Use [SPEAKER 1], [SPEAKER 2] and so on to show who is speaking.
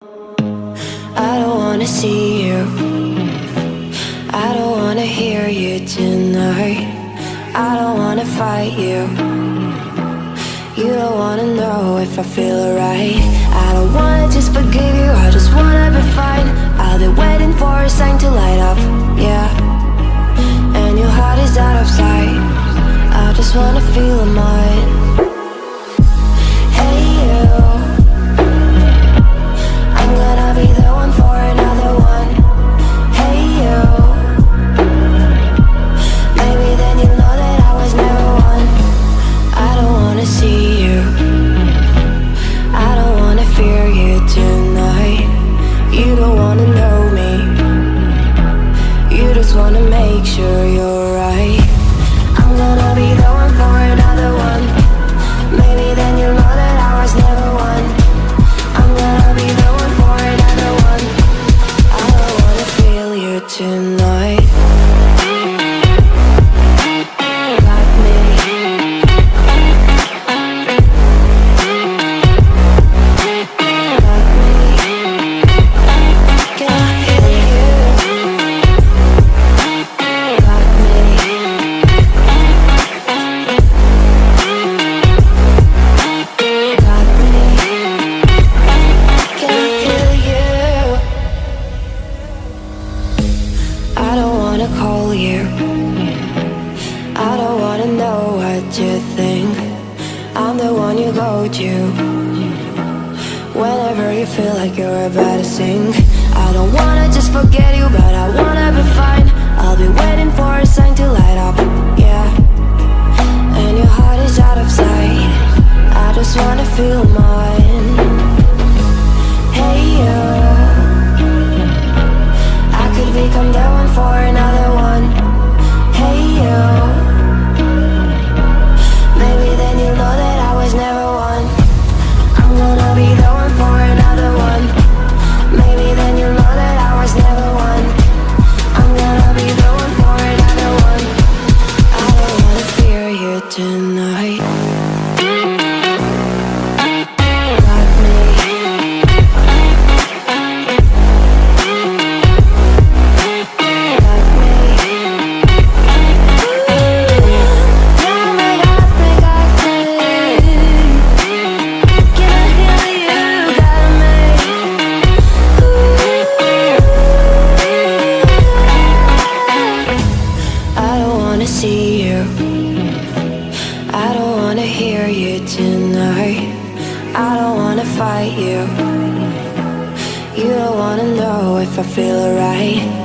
[SPEAKER 1] I don't wanna see you, I don't wanna hear you tonight. I don't wanna fight you, you don't wanna know if I feel alright. I don't wanna just forgive you, I just wanna be fine. I'll be waiting for a sign to light up, yeah. And your heart is out of sight, I just wanna feel mine. Hey you, I'm gonna be the one for another one. Hey you, maybe then you'll know that I was never one. I don't wanna see you, I don't wanna fear you tonight. You don't wanna know me, you just wanna make sure you're right. I'm gonna be the one for another one. Maybe then you'll know that I was never one. I'm gonna be the one for another one. I don't wanna feel you tonight. Got me. Got me. Can I hear you? Got me. Got me. Can I hear you? I don't wanna call you, I don't wanna know what you think. I'm the one you go to whenever you feel like you're about to sink. I don't wanna just forget you, but I wanna be fine. I'll be waiting for a sign to light up, yeah. And your heart is out of sight, I just wanna feel mine. Hey you, I could become the one for another one. Hey you, maybe then you'll know that I was never one. I'm gonna be the one for another one. Maybe then you'll know that I was never one. I'm gonna be the one for another one. I don't wanna fear you tonight. Got me. Got me. Got me, got me, got me. Can I hear you? Got me. I don't wanna see you, I don't wanna hear you tonight. I don't wanna fight you, you don't wanna know if I feel alright.